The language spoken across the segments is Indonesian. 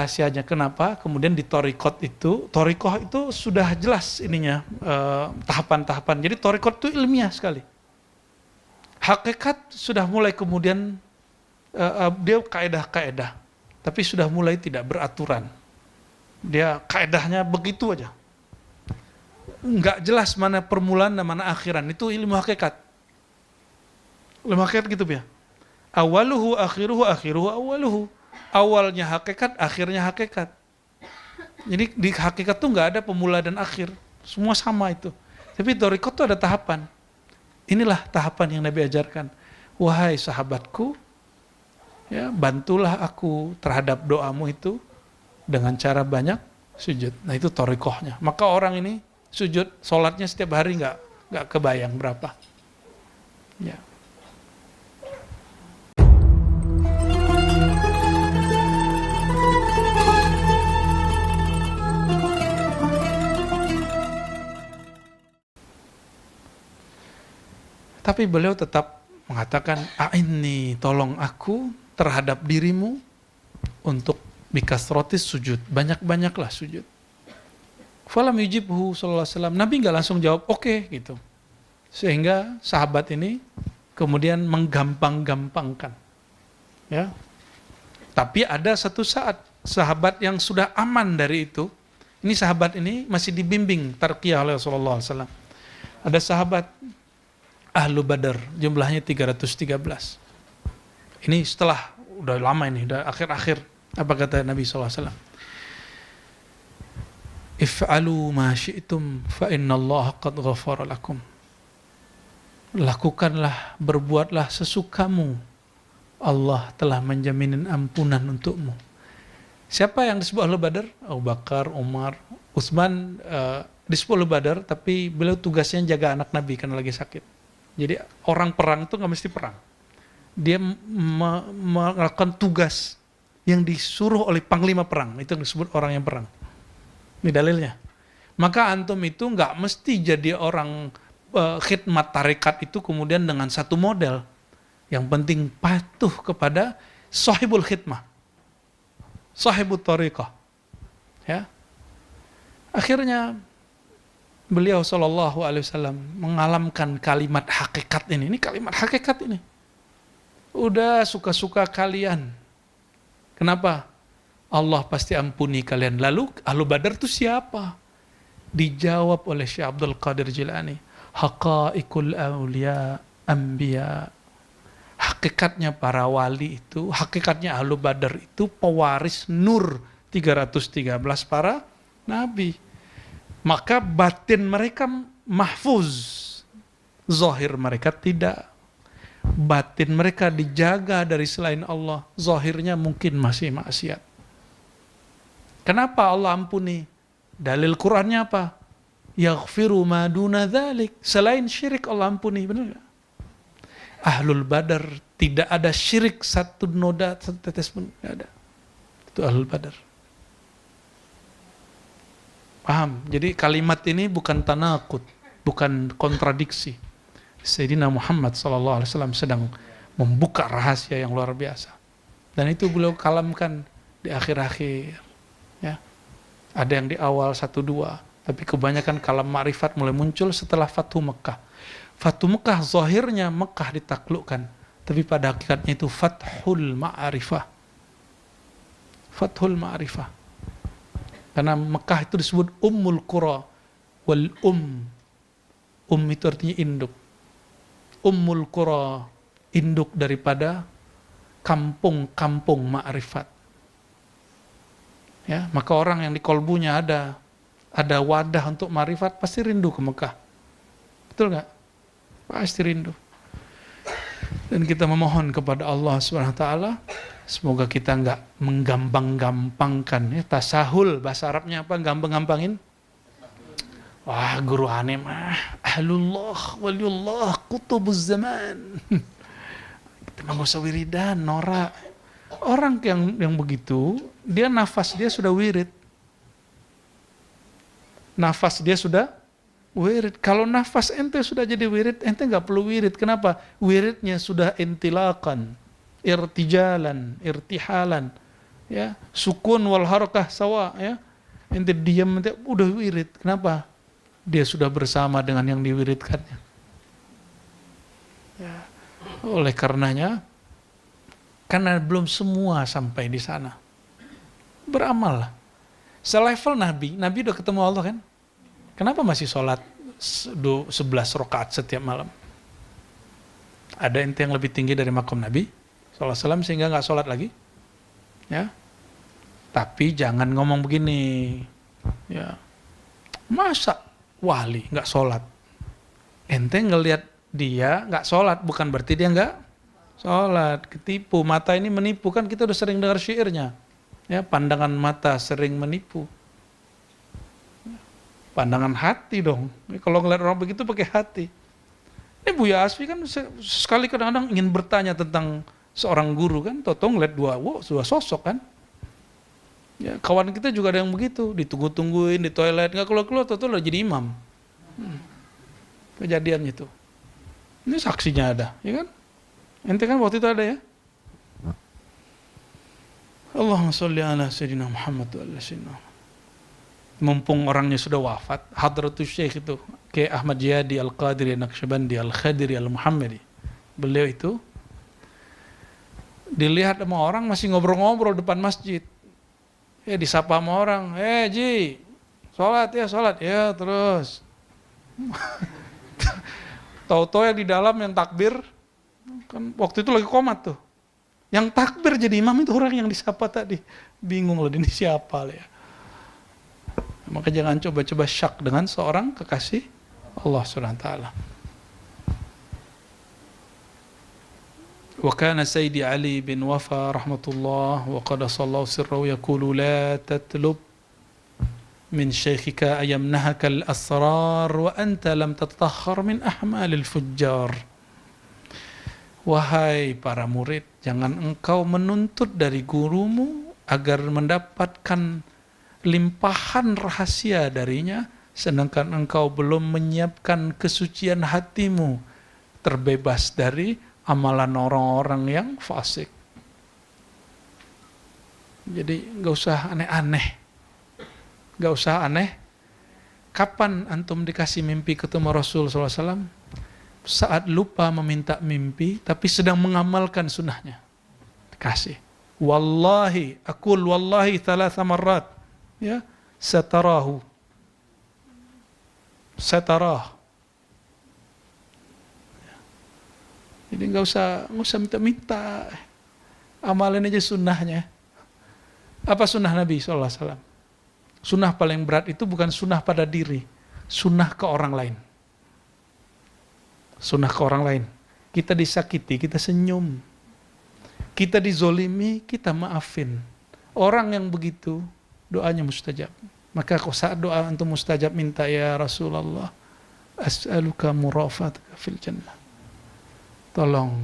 rahasianya. Kenapa? Kemudian di torikoh itu sudah jelas ininya, tahapan-tahapan. Jadi torikoh itu ilmiah sekali. Hakikat sudah mulai kemudian, dia kaedah-kaedah, tapi sudah mulai tidak beraturan. Dia kaedahnya begitu aja. Nggak jelas mana permulaan dan mana akhiran. Itu ilmu hakikat. Ilmu hakikat gitu ya. Awaluhu akhiruhu akhiruhu awaluhu. Awalnya hakikat, akhirnya hakikat. Jadi di hakikat tuh nggak ada pemula dan akhir. Semua sama itu. Tapi torikoh tuh ada tahapan. Inilah tahapan yang Nabi ajarkan. Wahai sahabatku, ya, bantulah aku terhadap doamu itu dengan cara banyak sujud. Nah itu torikohnya. Maka orang ini sujud, sholatnya setiap hari nggak kebayang berapa. Ya. Tapi beliau tetap mengatakan, a'inni, tolong aku terhadap dirimu untuk bikasrotis sujud. Banyak-banyaklah sujud. Falam yujibhu sallallahu alaihi wasallam. Nabi nggak langsung jawab, oke, gitu. Sehingga sahabat ini kemudian menggampang-gampangkan. Ya. Tapi ada satu saat sahabat yang sudah aman dari itu. Ini sahabat ini masih dibimbing tarqiyah oleh Rasulullah SAW. Ada sahabat Ahlu Badar, jumlahnya 313. Ini setelah, udah lama ini, udah akhir-akhir. Apa kata Nabi SAW? If'alu ma syi'tum fa innallaha qad ghafara lakum. Lakukanlah, berbuatlah sesukamu. Allah telah menjamin ampunan untukmu. Siapa yang disebut Ahlu Badar? Abu Bakar, Umar, Utsman, disebut Ahlu Badar, tapi beliau tugasnya jaga anak Nabi karena lagi sakit. Jadi orang perang itu nggak mesti perang. Dia melakukan tugas yang disuruh oleh panglima perang. Itu yang disebut orang yang perang. Ini dalilnya. Maka antum itu nggak mesti jadi orang khidmat tarekat itu kemudian dengan satu model. Yang penting patuh kepada sahibul khidmah. Sahibul tariqah. Ya. Akhirnya beliau sallallahu alaihi wasallam mengalamkan kalimat hakikat ini. Ini kalimat hakikat ini. Udah suka-suka kalian. Kenapa? Allah pasti ampuni kalian. Lalu Ahlu Badar itu siapa? Dijawab oleh Syekh Abdul Qadir Jilani. Haqaiqul awliya anbiya. Hakikatnya para wali itu, hakikatnya Ahlu Badar itu pewaris nur 313 para nabi. Maka batin mereka mahfuz, zahir mereka tidak. Batin mereka dijaga dari selain Allah, zahirnya mungkin masih maksiat. Kenapa Allah ampuni? Dalil Qur'annya apa? Yaghfiru ma duna dzalik. Selain syirik Allah ampuni, benar enggak? Ahlul Badar tidak ada syirik satu noda, satu tetes pun enggak ada. Itu Ahlul Badar. Paham? Jadi kalimat ini bukan tanaqud, bukan kontradiksi. Sayyidina Muhammad SAW sedang membuka rahasia yang luar biasa. Dan itu beliau kalamkan di akhir-akhir. Ya. Ada yang di awal 1-2, tapi kebanyakan kalam ma'rifat mulai muncul setelah Fathu Mekah. Fathu Mekah zahirnya Mekah ditaklukkan, tapi pada hakikatnya itu Fathul Ma'rifah. Fathul Ma'rifah. Karena Mekah itu disebut Ummul Qura wal itu artinya induk. Ummul Qura, induk daripada kampung-kampung ma'rifat. Ya, maka orang yang di kolbunya ada wadah untuk ma'rifat pasti rindu ke Mekah. Betul nggak? Pasti rindu. Dan kita memohon kepada Allah Subhanahu wa taala semoga kita nggak menggampang-gampangkan ya, tasahul bahasa Arabnya apa? Gampang-gampangin. Wah, guru aneh mah ahlullah waliullah kutubuz zaman. Kita mah nggak usah wiridan, norak. Orang yang begitu, dia nafas dia sudah wirid. Nafas dia sudah wirid. Kalau nafas ente sudah jadi wirid, ente nggak perlu wirid. Kenapa? Wiridnya sudah intilakan, irtijalan, irtihalan. Ya, sukun wal harakah sawa, ya. Ente diam ente udah wirid. Kenapa? Dia sudah bersama dengan yang diwiridkannya. Ya. Oleh karenanya, karena belum semua sampai di sana. Beramal. Selevel Nabi, Nabi udah ketemu Allah kan? Kenapa masih sholat 11 rakaat setiap malam? Ada ente yang lebih tinggi dari makom Nabi sallallahu alaihi wasallam sehingga nggak sholat lagi? Ya, tapi jangan ngomong begini. Ya, masa wali nggak sholat? Ente ngelihat dia nggak sholat bukan berarti dia nggak sholat. Ketipu, mata ini menipu, kan kita udah sering dengar syairnya. Ya, pandangan mata sering menipu. Pandangan hati dong. Kalau ngeliat orang begitu pakai hati. Ini Buya Asfi kan sekali kadang-kadang ingin bertanya tentang seorang guru kan, toto ngeliat dua sosok kan. Ya, kawan kita juga ada yang begitu, ditunggu-tungguin di toilet, nggak keluar-keluar, toto udah jadi imam. Kejadian itu. Ini saksinya ada, ya kan? Ente kan waktu itu ada ya? Allahumma sholli ala sayyidina Muhammad wa ala sayyidina. Mumpung orangnya sudah wafat, Hadratus Syekh itu, kayak Ahmad Jiyadi Al-Qadiri Naqsyabandi Al-Khadiri Al-Muhammadi. Beliau itu dilihat sama orang masih ngobrol-ngobrol depan masjid. Ya disapa sama orang, Ji, sholat ya terus. Tahu-tahu yang di dalam yang takbir, kan waktu itu lagi komat tuh. Yang takbir jadi imam itu orang yang disapa tadi. Bingung loh, ini siapa ya. Maka jangan coba-coba syak dengan seorang kekasih Allah Subhanahu wa taala. Wa kana Sayyidi Ali bin Wafa rahmatullah wa qadasallahu sirrahu yaqulu la tatlub min syekhika ayamnahaka al-asrar wa anta lam tatahhar min ahmalil fujjar. Wahai para murid, jangan engkau menuntut dari gurumu agar mendapatkan limpahan rahasia darinya, sedangkan engkau belum menyiapkan kesucian hatimu terbebas dari amalan orang-orang yang fasik. Jadi gak usah aneh-aneh. Gak usah aneh. Kapan antum dikasih mimpi ketemu Rasul SAW? Saat lupa meminta mimpi, tapi sedang mengamalkan sunnahnya. Dikasih. Wallahi, aqul wallahi thalatha marrat. Ya, satarah. Jadi nggak usah minta-minta, amalin aja sunnahnya. Apa sunnah Nabi SAW? Sunnah paling berat itu bukan sunnah pada diri, sunnah ke orang lain. Sunnah ke orang lain. Kita disakiti, kita senyum. Kita dizolimi, kita maafin. Orang yang begitu, doanya mustajab. Maka saat doa antum mustajab, minta ya Rasulullah, as'aluka murafataka fil jannah. Tolong,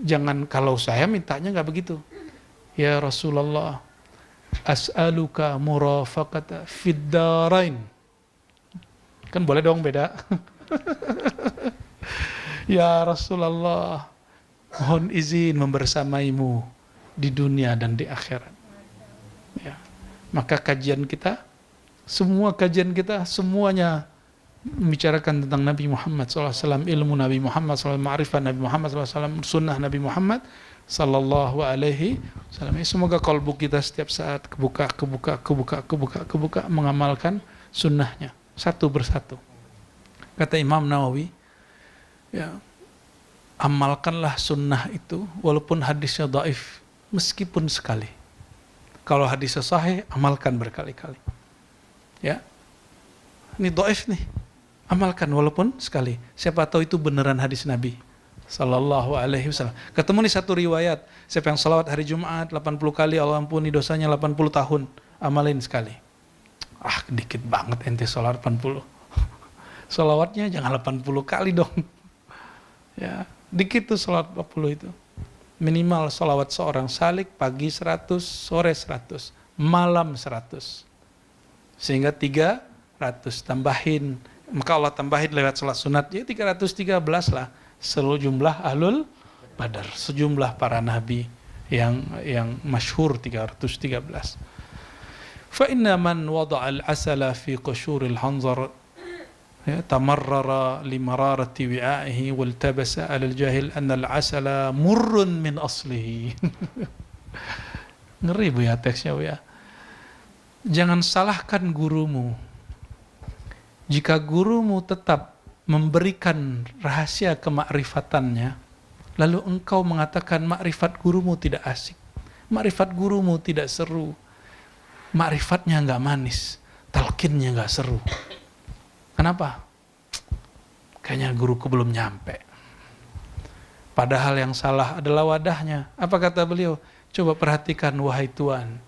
jangan kalau saya mintanya nggak begitu. Ya Rasulullah, as'aluka murafaqata fid darain. Kan boleh dong beda. Ya Rasulullah, mohon izin membersamaimu di dunia dan di akhirat. Ya. Maka kajian kita, semua kajian kita, semuanya membicarakan tentang Nabi Muhammad SAW, ilmu Nabi Muhammad SAW, ma'rifah Nabi Muhammad SAW, sunnah Nabi Muhammad Sallallahu Alaihi Wasallam. Semoga kalbu kita setiap saat kebuka mengamalkan sunnahnya satu persatu. Kata Imam Nawawi, ya, amalkanlah sunnah itu walaupun hadisnya dhaif, meskipun sekali. Kalau hadisnya sahih, amalkan berkali-kali. Ya, ini dhaif nih, amalkan walaupun sekali. Siapa tahu itu beneran hadis Nabi Sallallahu Alaihi Wasallam. Ketemu nih satu riwayat, siapa yang salawat hari Jumat 80 kali, Allah ampuni dosanya 80 tahun, amalin sekali. Ah, dikit banget ente salawat 80. Salawatnya jangan 80 kali dong. Ya, dikit tuh salawat 40 itu. Minimal salawat seorang salik pagi 100, sore 100, malam 100. Sehingga 300 tambahin. Maka Allah tambahin lewat salat sunat, ya 313 lah. Seluruh jumlah ahlul badar, sejumlah para nabi, yang masyhur 313. Fa inna man wada'a al-asala fi qushuril hanzar tamarrara limararati wi'a'ihi waltabasa 'ala al-jahil anna al-asala murrun min aslihi. Ngeri Bu ya teksnya Bu ya. Jangan salahkan gurumu. Jika gurumu tetap memberikan rahasia kemakrifatannya, lalu engkau mengatakan makrifat gurumu tidak asik, makrifat gurumu tidak seru, makrifatnya nggak manis, talqinnya nggak seru. Kenapa? Kayaknya guruku belum nyampe. Padahal yang salah adalah wadahnya. Apa kata beliau? Coba perhatikan wahai Tuan,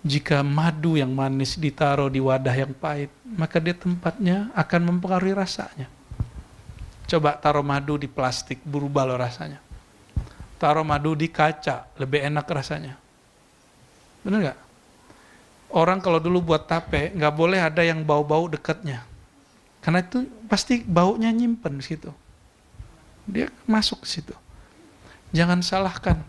jika madu yang manis ditaruh di wadah yang pahit, maka dia tempatnya akan mempengaruhi rasanya. Coba taruh madu di plastik, berubah loh rasanya. Taruh madu di kaca, lebih enak rasanya. Bener gak? Orang kalau dulu buat tape, gak boleh ada yang bau-bau dekatnya. Karena itu pasti baunya nyimpen di situ. Dia masuk ke situ. Jangan salahkan.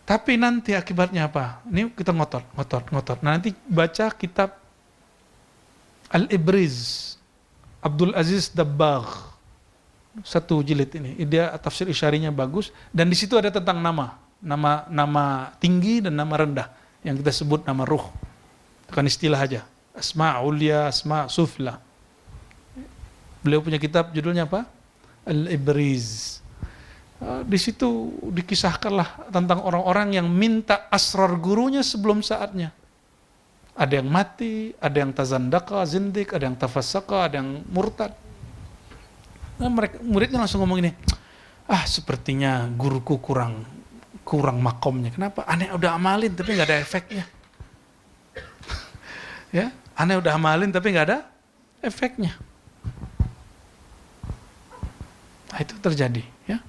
Tapi nanti akibatnya apa? Ini kita ngotot. Nah, nanti baca kitab Al-Ibriz, Abdul Aziz Dabbagh, 1 jilid ini. Dia tafsir isyarinya bagus, dan di situ ada tentang nama tinggi dan nama rendah yang kita sebut nama ruh. Bukan istilah aja. Asma ulia, asma sufla. Beliau punya kitab judulnya apa? Al-Ibriz. Di situ dikisahkanlah tentang orang-orang yang minta asrar gurunya sebelum saatnya. Ada yang mati, ada yang tazandaka, zindik, ada yang tafassaka, ada yang murtad. Nah, muridnya langsung ngomong ini, sepertinya guruku kurang makomnya. Kenapa? Aneh udah amalin tapi nggak ada efeknya. Ya, aneh udah amalin tapi nggak ada efeknya. Nah, itu terjadi. Ya.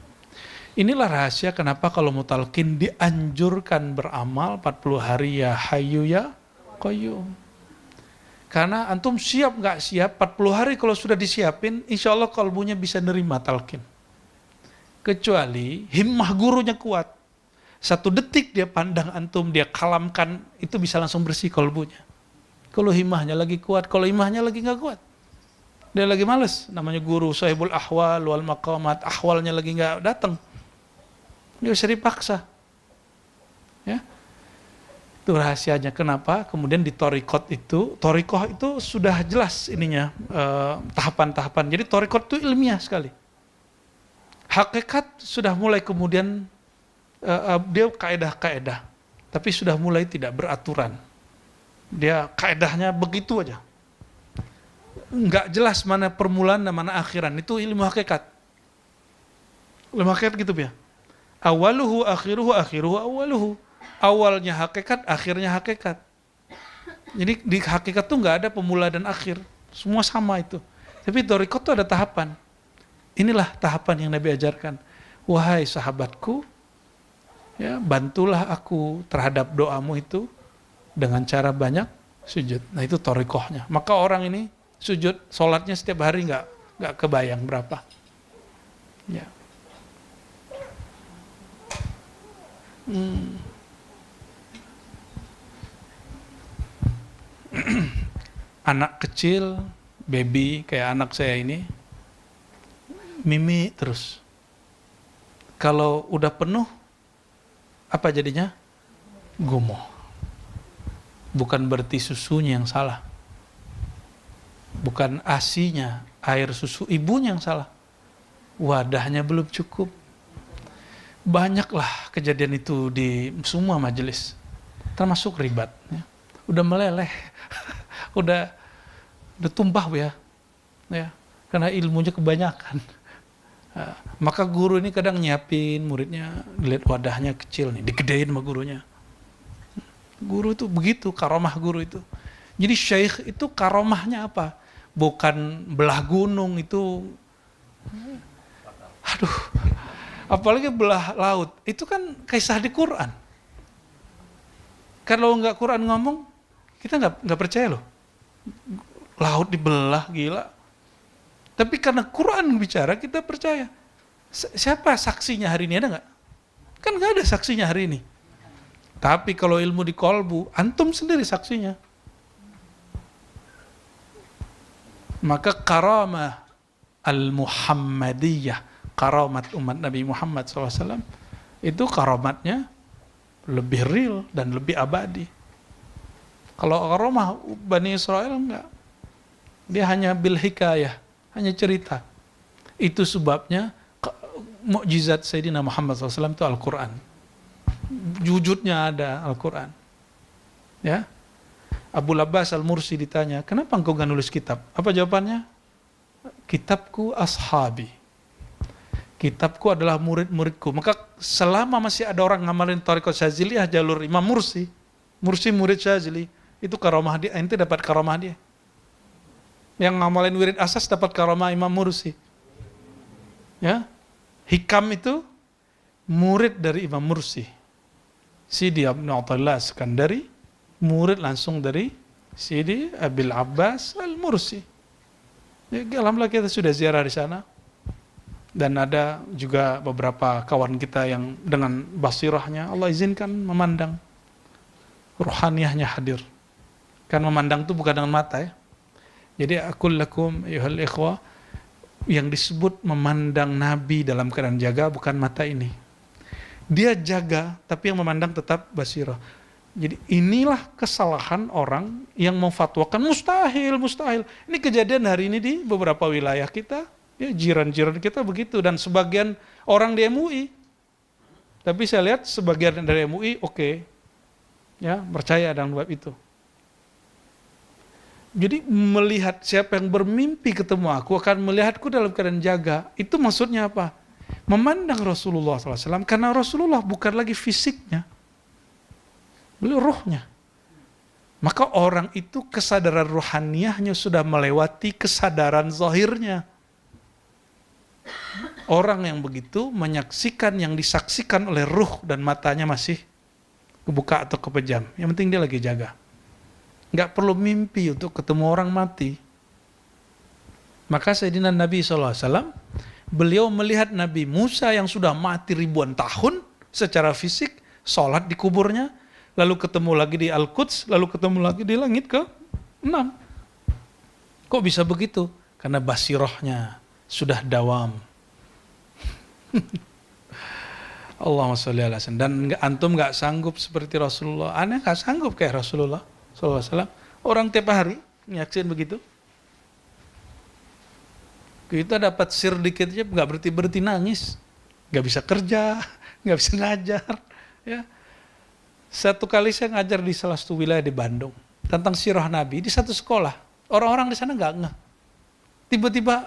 Inilah rahasia kenapa kalau mutalkin dianjurkan beramal 40 hari ya Hayyu ya Qayyum. Karena antum siap nggak siap, 40 hari kalau sudah disiapin, insya Allah kalbunya bisa nerima talqin. Kecuali himmah gurunya kuat. 1 detik dia pandang antum, dia kalamkan, itu bisa langsung bersih kalbunya. Kalau himmahnya lagi kuat, kalau himmahnya lagi nggak kuat, dia lagi males, namanya guru sahibul ahwal wal maqamat, ahwalnya lagi nggak datang, dia bisa dipaksa. Ya, itu rahasianya kenapa kemudian di torikoh itu sudah jelas ininya tahapan-tahapan. Jadi torikoh itu ilmiah sekali. Hakikat sudah mulai kemudian dia kaedah-kaedah, tapi sudah mulai tidak beraturan. Dia kaedahnya begitu aja. Nggak jelas mana permulaan dan mana akhiran. Itu ilmu hakikat. Ilmu hakikat gitu ya. Awaluhu akhiruhu awaluhu. Awalnya hakikat, akhirnya hakikat. Jadi di hakikat tuh nggak ada pemula dan akhir. Semua sama itu. Tapi thariqah tuh ada tahapan. Inilah tahapan yang Nabi ajarkan. Wahai sahabatku, ya, bantulah aku terhadap doamu itu dengan cara banyak sujud. Nah, itu thariqahnya. Maka orang ini sujud, sholatnya setiap hari nggak kebayang berapa. Ya. Anak kecil, baby kayak anak saya ini, mimi terus. Kalau udah penuh, apa jadinya? Gumoh. Bukan berarti susunya yang salah. Bukan asinya, air susu ibunya yang salah. Wadahnya belum cukup. Banyaklah kejadian itu di semua majelis. Termasuk ribat. Ya. Udah meleleh. udah tumpah ya. Karena ilmunya kebanyakan. Maka guru ini kadang nyiapin muridnya, lihat wadahnya kecil nih, digedein sama gurunya. Guru itu begitu, karomah guru itu. Jadi syekh itu karomahnya apa? Bukan belah gunung itu. Aduh. Apalagi belah laut. Itu kan kisah di Quran. Kalau nggak Quran ngomong, kita nggak percaya loh. Laut dibelah, gila. Tapi karena Quran bicara, kita percaya. Siapa saksinya hari ini, ada nggak? Kan nggak ada saksinya hari ini. Tapi kalau ilmu di kolbu, antum sendiri saksinya. Maka karamah al-Muhammadiyah, karamat umat Nabi Muhammad SAW, itu karamatnya lebih real dan lebih abadi. Kalau karamah Bani Israel enggak. Dia hanya bil hikayah, hanya cerita. Itu sebabnya mukjizat Sayyidina Muhammad SAW itu Al-Quran. Wujudnya ada Al-Quran. Ya, Abu Abbas Al-Mursi ditanya, kenapa engkau gak nulis kitab? Apa jawabannya? Kitabku ashabi. Kitabku adalah murid-muridku. Maka selama masih ada orang ngamalin Thariqat Syadziliyah jalur Imam Mursi, Mursi murid Syadzili, itu karamah dia, ente dapat karamah dia. Yang ngamalin wirid asas dapat karamah Imam Mursi. Ya, Hikam itu murid dari Imam Mursi. Sidi Abdul Attallah Skandari, murid langsung dari Sidi Abil Abbas Al-Mursi. Ya, alhamdulillah kita sudah ziarah di sana. Dan ada juga beberapa kawan kita yang dengan basirahnya Allah izinkan memandang. Ruhaniyahnya hadir. Kan memandang itu bukan dengan mata ya. Jadi aqul lakum ayyuhal ikhwah, yang disebut memandang Nabi dalam keadaan jaga bukan mata ini. Dia jaga, tapi yang memandang tetap basirah. Jadi inilah kesalahan orang yang memfatwakan mustahil. Ini kejadian hari ini di beberapa wilayah kita, ya, jiran-jiran kita begitu, dan sebagian orang di MUI. Tapi saya lihat sebagian dari MUI oke, ya, percaya dengan bab itu. Jadi melihat siapa yang bermimpi ketemu aku akan melihatku dalam keadaan jaga. Itu maksudnya apa? Memandang Rasulullah SAW, karena Rasulullah bukan lagi fisiknya, beliau rohnya. Maka orang itu kesadaran rohaniyahnya sudah melewati kesadaran zahirnya. Orang yang begitu menyaksikan yang disaksikan oleh ruh dan matanya masih kebuka atau kepejam. Yang penting dia lagi jaga. Nggak perlu mimpi untuk ketemu orang mati. Maka Sayyidina Nabi SAW, beliau melihat Nabi Musa yang sudah mati ribuan tahun secara fisik, sholat di kuburnya, lalu ketemu lagi di Al-Quds, lalu ketemu lagi di langit ke-6. Kok bisa begitu? Karena basirahnya sudah dawam. Allahumma sholli ala sayyidina. Dan antum nggak sanggup seperti Rasulullah. Aneh nggak sanggup kayak Rasulullah SAW. Orang tiap hari nyaksin begitu. Kita dapat sir dikit aja nggak berhenti nangis, nggak bisa kerja, nggak bisa ngajar. Ya. Satu kali saya ngajar di salah satu wilayah di Bandung tentang sirah Nabi di satu sekolah. Orang-orang di sana nggak ngeh. Tiba-tiba,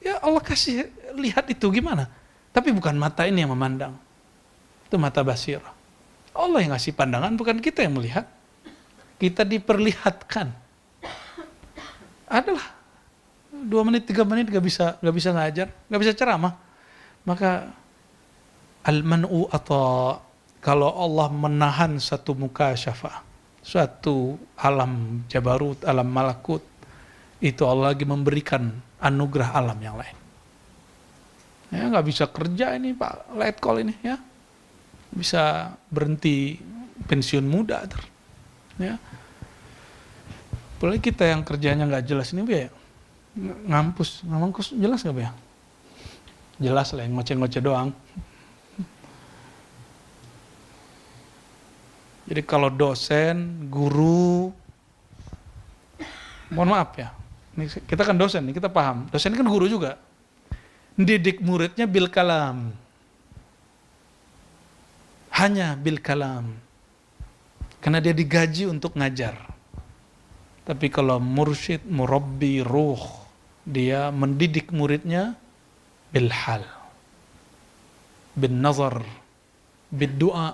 ya Allah kasih lihat itu gimana? Tapi bukan mata ini yang memandang, itu mata basirah. Allah yang ngasih pandangan, bukan kita yang melihat. Kita diperlihatkan. Adalah 2 menit, 3 menit gak bisa ngajar, gak bisa ceramah. Maka al-man'u atau kalau Allah menahan satu mukasyafah, suatu alam jabarut, alam malakut, itu Allah lagi memberikan anugerah alam yang lain. Ya, gak bisa kerja ini Pak, late call ini ya. Bisa berhenti pensiun muda ya. Apalagi kita yang kerjanya nggak jelas ini ya, ngampus jelas nggak ya? Jelas lah, yang ngoceh-ngoceh doang. Jadi kalau dosen, guru, mohon maaf ya, ini kita kan dosen nih, kita paham. Dosen kan guru juga, didik muridnya bil kalam, hanya bil kalam, karena dia digaji untuk ngajar. Tapi kalau mursyid, murabbi, ruh, dia mendidik muridnya bil hal, bin nazar, bid doa.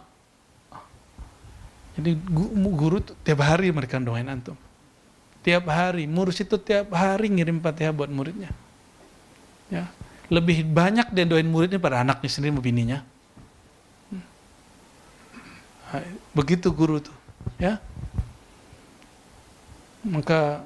Jadi guru tiap hari mereka doain antum. Tiap hari, mursyid itu tiap hari ngirim Fatihah buat muridnya. Ya, lebih banyak dia doain muridnya pada anaknya sendiri, bininya. Begitu guru tuh, ya. Maka